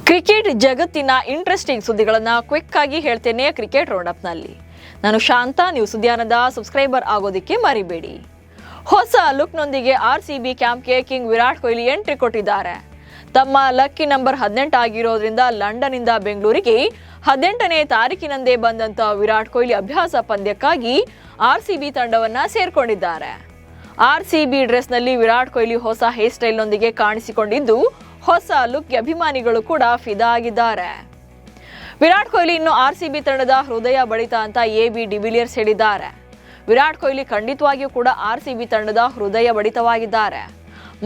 Cricket ಜಗತ್ತಿನ interesting ಸುದ್ದಿಗಳನ್ನು quick ಆಗಿ ಹೇಳ್ತೇನೆ ಕ್ರಿಕೆಟ್ ರೌಂಡಪ್ ನಲ್ಲಿ. ನಾನು ಶಾಂತ. ನೀವು ಸುದ್ದಿಯಾನದ ಸಬ್ಸ್ಕ್ರೈಬರ್ ಆಗೋದಕ್ಕೆ ಮರಿಬೇಡಿ. ಹೊಸ ಲುಕ್ನೊಂದಿಗೆ ಆರ್ಸಿಬಿ ಕ್ಯಾಂಪ್ಗೆ ಕಿಂಗ್ ವಿರಾಟ್ ಕೊಹ್ಲಿ ಎಂಟ್ರಿ ಕೊಟ್ಟಿದ್ದಾರೆ. ತಮ್ಮ ಲಕ್ಕಿ ನಂಬರ್ 18 ಆಗಿರೋದ್ರಿಂದ ಲಂಡನ್ನಿಂದ ಬೆಂಗಳೂರಿಗೆ 18ನೇ ತಾರೀಕಿನಂದೇ ಬಂದಂತ ವಿರಾಟ್ ಕೊಹ್ಲಿ ಅಭ್ಯಾಸ ಪಂದ್ಯಕ್ಕಾಗಿ ಆರ್ಸಿಬಿ ತಂಡವನ್ನ ಸೇರ್ಕೊಂಡಿದ್ದಾರೆ. ಆರ್ಸಿಬಿ ಡ್ರೆಸ್ನಲ್ಲಿ ವಿರಾಟ್ ಕೊಹ್ಲಿ ಹೊಸ ಹೇರ್ ಸ್ಟೈಲ್ನೊಂದಿಗೆ ಕಾಣಿಸಿಕೊಂಡಿದ್ದು ಹೊಸ ಲುಕ್ಗೆ ಅಭಿಮಾನಿಗಳು ಕೂಡ ಫಿದಾ ಆಗಿದ್ದಾರೆ. ವಿರಾಟ್ ಕೊಹ್ಲಿ ಇನ್ನು ಆರ್ಸಿಬಿ ತಂಡದ ಹೃದಯ ಬಡಿತ ಅಂತ ಎಬಿ ಡಿವಿಲಿಯರ್ಸ್ ಹೇಳಿದ್ದಾರೆ. ವಿರಾಟ್ ಕೊಹ್ಲಿ ಖಂಡಿತವಾಗಿಯೂ ಕೂಡ ಆರ್ಸಿಬಿ ತಂಡದ ಹೃದಯ ಬಡಿತವಾಗಿದ್ದಾರೆ.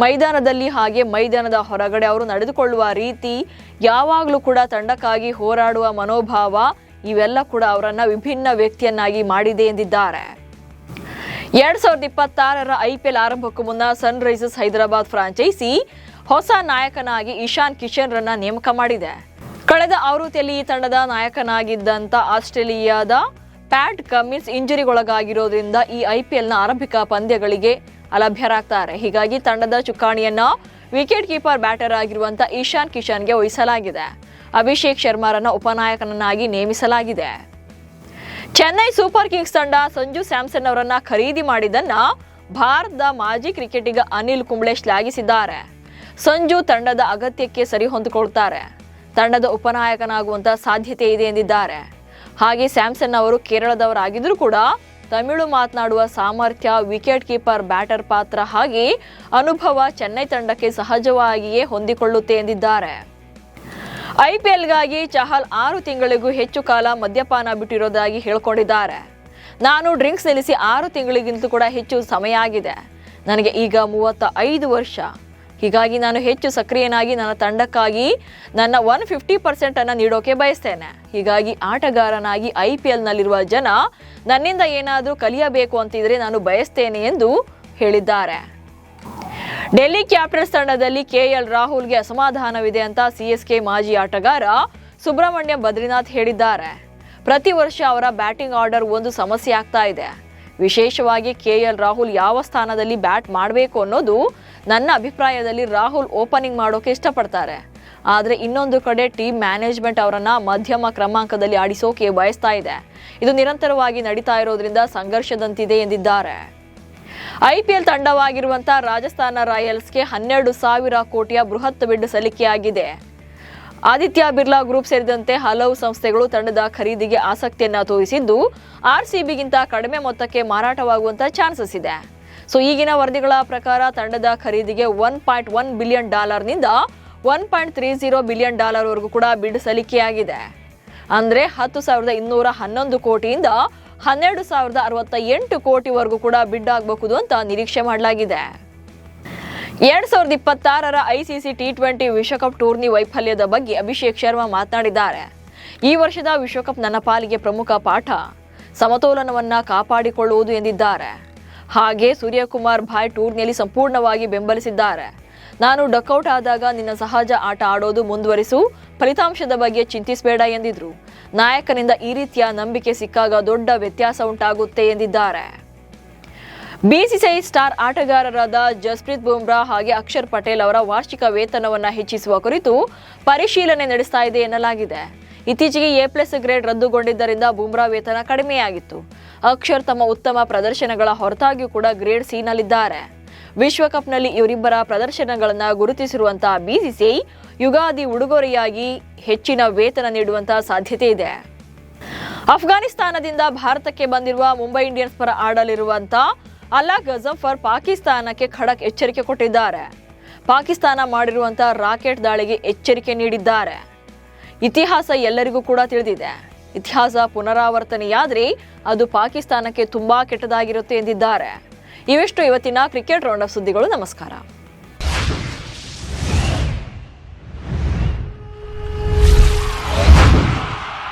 ಮೈದಾನದಲ್ಲಿ ಹಾಗೆ ಮೈದಾನದ ಹೊರಗಡೆ ಅವರು ನಡೆದುಕೊಳ್ಳುವ ರೀತಿ, ಯಾವಾಗಲೂ ಕೂಡ ತಂಡಕ್ಕಾಗಿ ಹೋರಾಡುವ ಮನೋಭಾವ ಇವೆಲ್ಲ ಕೂಡ ಅವರನ್ನ ವಿಭಿನ್ನ ವ್ಯಕ್ತಿಯನ್ನಾಗಿ ಮಾಡಿದೆ ಎಂದಿದ್ದಾರೆ. 2026ರ IPL ಆರಂಭಕ್ಕೂ ಮುನ್ನ ಸನ್ ರೈಸರ್ಸ್ ಹೈದರಾಬಾದ್ ಫ್ರಾಂಚೈಸಿ ಹೊಸ ನಾಯಕನಾಗಿ ಇಶಾನ್ ಕಿಶನ್ ರನ್ನ ನೇಮಕ ಮಾಡಿದೆ. ಕಳೆದ ಆವೃತ್ತಿಯಲ್ಲಿ ಈ ತಂಡದ ನಾಯಕನಾಗಿದ್ದಂತ ಆಸ್ಟ್ರೇಲಿಯಾದ ಪ್ಯಾಟ್ ಕಮಿನ್ಸ್ ಇಂಜರಿಗೊಳಗಾಗಿರೋದ್ರಿಂದ ಈ IPLನ ಆರಂಭಿಕ ಪಂದ್ಯಗಳಿಗೆ ಅಲಭ್ಯರಾಗ್ತಾರೆ. ಹೀಗಾಗಿ ತಂಡದ ಚುಕ್ಕಾಣಿಯನ್ನ ವಿಕೆಟ್ ಕೀಪರ್ ಬ್ಯಾಟರ್ ಆಗಿರುವಂತ ಇಶಾನ್ ಕಿಶನ್ಗೆ ವಹಿಸಲಾಗಿದೆ. ಅಭಿಷೇಕ್ ಶರ್ಮಾರನ್ನ ಉಪನಾಯಕನನ್ನಾಗಿ ನೇಮಿಸಲಾಗಿದೆ. ಚೆನ್ನೈ ಸೂಪರ್ ಕಿಂಗ್ಸ್ ತಂಡ ಸಂಜು ಸ್ಯಾಮ್ಸನ್ ಅವರನ್ನ ಖರೀದಿ ಮಾಡಿದ್ದನ್ನ ಭಾರತದ ಮಾಜಿ ಕ್ರಿಕೆಟಿಗ ಅನಿಲ್ ಕುಂಬ್ಳೆ ಶ್ಲಾಘಿಸಿದ್ದಾರೆ. ಸಂಜು ತಂಡದ ಅಗತ್ಯಕ್ಕೆ ಸರಿ ಹೊಂದಿಕೊಳ್ತಾರೆ. ತಂಡದ ಉಪನಾಯಕನಾಗುವಂತ ಸಾಧ್ಯತೆ ಇದೆ ಎಂದಿದ್ದಾರೆ. ಹಾಗೆ ಸ್ಯಾಮ್ಸನ್ ಅವರು ಕೇರಳದವರಾಗಿದ್ದರೂ ಕೂಡ ತಮಿಳು ಮಾತನಾಡುವ ಸಾಮರ್ಥ್ಯ, ವಿಕೆಟ್ ಕೀಪರ್ ಬ್ಯಾಟರ್ ಪಾತ್ರ ಹಾಗೆ ಅನುಭವ ಚೆನ್ನೈ ತಂಡಕ್ಕೆ ಸಹಜವಾಗಿಯೇ ಹೊಂದಿಕೊಳ್ಳುತ್ತೆ ಎಂದಿದ್ದಾರೆ. IPLಗಾಗಿ ಚಹಲ್ 6 ತಿಂಗಳಿಗೂ ಹೆಚ್ಚು ಕಾಲ ಮದ್ಯಪಾನ ಬಿಟ್ಟಿರೋದಾಗಿ ಹೇಳಿಕೊಂಡಿದ್ದಾರೆ. ನಾನು ಡ್ರಿಂಕ್ಸ್ ನಿಲ್ಲಿಸಿ 6 ತಿಂಗಳಿಗಿಂತಲೂ ಕೂಡ ಹೆಚ್ಚು ಸಮಯ ಆಗಿದೆ. ನನಗೆ ಈಗ 35 ವರ್ಷ. ಹೀಗಾಗಿ ನಾನು ಹೆಚ್ಚು ಸಕ್ರಿಯನಾಗಿ ನನ್ನ ತಂಡಕ್ಕಾಗಿ ನನ್ನ 150% ಅನ್ನು ನೀಡೋಕೆ ಬಯಸ್ತೇನೆ. ಹೀಗಾಗಿ ಆಟಗಾರನಾಗಿ IPLನಲ್ಲಿರುವ ಜನ ನನ್ನಿಂದ ಏನಾದರೂ ಕಲಿಯಬೇಕು ಅಂತಿದ್ರೆ ನಾನು ಬಯಸ್ತೇನೆ ಎಂದು ಹೇಳಿದ್ದಾರೆ. ಡೆಲ್ಲಿ ಕ್ಯಾಪಿಟಲ್ಸ್ ತಂಡದಲ್ಲಿ KL ರಾಹುಲ್ಗೆ ಅಸಮಾಧಾನವಿದೆ ಅಂತ CSK ಮಾಜಿ ಆಟಗಾರ ಸುಬ್ರಹ್ಮಣ್ಯ ಬದ್ರಿನಾಥ್ ಹೇಳಿದ್ದಾರೆ. ಪ್ರತಿ ವರ್ಷ ಅವರ ಬ್ಯಾಟಿಂಗ್ ಆರ್ಡರ್ ಒಂದು ಸಮಸ್ಯೆ ಆಗ್ತಾ ಇದೆ. ವಿಶೇಷವಾಗಿ KL ರಾಹುಲ್ ಯಾವ ಸ್ಥಾನದಲ್ಲಿ ಬ್ಯಾಟ್ ಮಾಡಬೇಕು ಅನ್ನೋದು ನನ್ನ ಅಭಿಪ್ರಾಯದಲ್ಲಿ ರಾಹುಲ್ ಓಪನಿಂಗ್ ಮಾಡೋಕೆ ಇಷ್ಟಪಡ್ತಾರೆ. ಆದರೆ ಇನ್ನೊಂದು ಕಡೆ ಟೀಮ್ ಮ್ಯಾನೇಜ್ಮೆಂಟ್ ಅವರನ್ನ ಮಧ್ಯಮ ಕ್ರಮಾಂಕದಲ್ಲಿ ಆಡಿಸೋಕೆ ಬಯಸ್ತಾ ಇದೆ. ಇದು ನಿರಂತರವಾಗಿ ನಡೀತಾ ಇರೋದ್ರಿಂದ ಸಂಘರ್ಷದಂತಿದೆ ಎಂದಿದ್ದಾರೆ. IPL ತಂಡವಾಗಿರುವಂತಹ ರಾಜಸ್ಥಾನ ರಾಯಲ್ಸ್ಗೆ 12,000 ಕೋಟಿಯ ಬೃಹತ್ ಬಿಡ್ ಸಲ್ಲಿಕೆಯಾಗಿದೆ. ಆದಿತ್ಯ ಬಿರ್ಲಾ ಗ್ರೂಪ್ ಸೇರಿದಂತೆ ಹಲವು ಸಂಸ್ಥೆಗಳು ತಂಡದ ಖರೀದಿಗೆ ಆಸಕ್ತಿಯನ್ನ ತೋರಿಸಿದ್ದು RCBಗಿಂತ ಕಡಿಮೆ ಮೊತ್ತಕ್ಕೆ ಮಾರಾಟವಾಗುವಂತ ಚಾನ್ಸಸ್ ಇದೆ. ಸೊ ಈಗಿನ ವರದಿಗಳ ಪ್ರಕಾರ ತಂಡದ ಖರೀದಿಗೆ $1.1 ಬಿಲಿಯನ್ ನಿಂದ $1.30 ಬಿಲಿಯನ್ ವರೆಗೂ ಕೂಡ ಬಿಡ್ ಸಲ್ಲಿಕೆಯಾಗಿದೆ. ಅಂದ್ರೆ 10,211 ಕೋಟಿಯಿಂದ 12,068 ಕೋಟಿವರೆಗೂ ಕೂಡ ಬಿಡ್ ಆಗಬಹುದು ಅಂತ ನಿರೀಕ್ಷೆ ಮಾಡಲಾಗಿದೆ. 2026ರ ICC T20 ವಿಶ್ವಕಪ್ ಟೂರ್ನಿ ವೈಫಲ್ಯದ ಬಗ್ಗೆ ಅಭಿಷೇಕ್ ಶರ್ಮಾ ಮಾತನಾಡಿದ್ದಾರೆ. ಈ ವರ್ಷದ ವಿಶ್ವಕಪ್ ನನ್ನ ಪಾಲಿಗೆ ಪ್ರಮುಖ ಪಾಠ, ಸಮತೋಲನವನ್ನ ಕಾಪಾಡಿಕೊಳ್ಳುವುದು ಎಂದಿದ್ದಾರೆ. ಹಾಗೆ ಸೂರ್ಯಕುಮಾರ್ ಭಾಯ್ ಟೂರ್ನಿಯಲ್ಲಿ ಸಂಪೂರ್ಣವಾಗಿ ಬೆಂಬಲಿಸಿದ್ದಾರೆ. ನಾನು ಡಕ್ಔಟ್ ಆದಾಗ ನಿನ್ನ ಸಹಜ ಆಟ ಆಡೋದು ಮುಂದುವರಿಸು, ಫಲಿತಾಂಶದ ಬಗ್ಗೆ ಚಿಂತಿಸಬೇಡ ಎಂದಿದ್ರು. ನಾಯಕನಿಂದ ಈ ರೀತಿಯ ನಂಬಿಕೆ ಸಿಕ್ಕಾಗ ದೊಡ್ಡ ವ್ಯತ್ಯಾಸ ಉಂಟಾಗುತ್ತೆ ಎಂದಿದ್ದಾರೆ. BCCI ಸ್ಟಾರ್ ಆಟಗಾರರಾದ ಜಸ್ಪ್ರೀತ್ ಬುಮ್ರಾ ಹಾಗೆ ಅಕ್ಷರ್ ಪಟೇಲ್ ಅವರ ವಾರ್ಷಿಕ ವೇತನವನ್ನ ಹೆಚ್ಚಿಸುವ ಕುರಿತು ಪರಿಶೀಲನೆ ನಡೆಸ್ತಾ ಇದೆ ಎನ್ನಲಾಗಿದೆ. ಇತ್ತೀಚೆಗೆ A+ ಗ್ರೇಡ್ ರದ್ದುಗೊಂಡಿದ್ದರಿಂದ ಬುಮ್ರಾ ವೇತನ ಕಡಿಮೆಯಾಗಿತ್ತು. ಅಕ್ಷರ್ ತಮ್ಮ ಉತ್ತಮ ಪ್ರದರ್ಶನಗಳ ಹೊರತಾಗಿಯೂ ಕೂಡ ಗ್ರೇಡ್ C ನಲ್ಲಿದ್ದಾರೆ. ವಿಶ್ವಕಪ್ನಲ್ಲಿ ಇವರಿಬ್ಬರ ಪ್ರದರ್ಶನಗಳನ್ನು ಗುರುತಿಸಿರುವಂತಹ BCCI ಯುಗಾದಿ ಉಡುಗೊರೆಯಾಗಿ ಹೆಚ್ಚಿನ ವೇತನ ನೀಡುವಂತಹ ಸಾಧ್ಯತೆ ಇದೆ. ಅಫ್ಘಾನಿಸ್ತಾನದಿಂದ ಭಾರತಕ್ಕೆ ಬಂದಿರುವ ಮುಂಬೈ ಇಂಡಿಯನ್ಸ್ ಪರ ಆಡಲಿರುವಂತಹ ಅಲ್ಲಾ ಗಜಫರ್ ಪಾಕಿಸ್ತಾನಕ್ಕೆ ಖಡಕ್ ಎಚ್ಚರಿಕೆ ಕೊಟ್ಟಿದ್ದಾರೆ. ಪಾಕಿಸ್ತಾನ ಮಾಡಿರುವಂತಹ ರಾಕೆಟ್ ದಾಳಿಗೆ ಎಚ್ಚರಿಕೆ ನೀಡಿದ್ದಾರೆ. ಇತಿಹಾಸ ಎಲ್ಲರಿಗೂ ಕೂಡ ತಿಳಿದಿದೆ. ಇತಿಹಾಸ ಪುನರಾವರ್ತನೆಯಾದರೆ ಅದು ಪಾಕಿಸ್ತಾನಕ್ಕೆ ತುಂಬಾ ಕೆಟ್ಟದಾಗಿರುತ್ತೆ ಎಂದಿದ್ದಾರೆ. ಇವೆಷ್ಟು ಇವತ್ತಿನ ಕ್ರಿಕೆಟ್ ರೌಂಡ್ ಆಫ್ ಸುದ್ದಿಗಳು. ನಮಸ್ಕಾರ.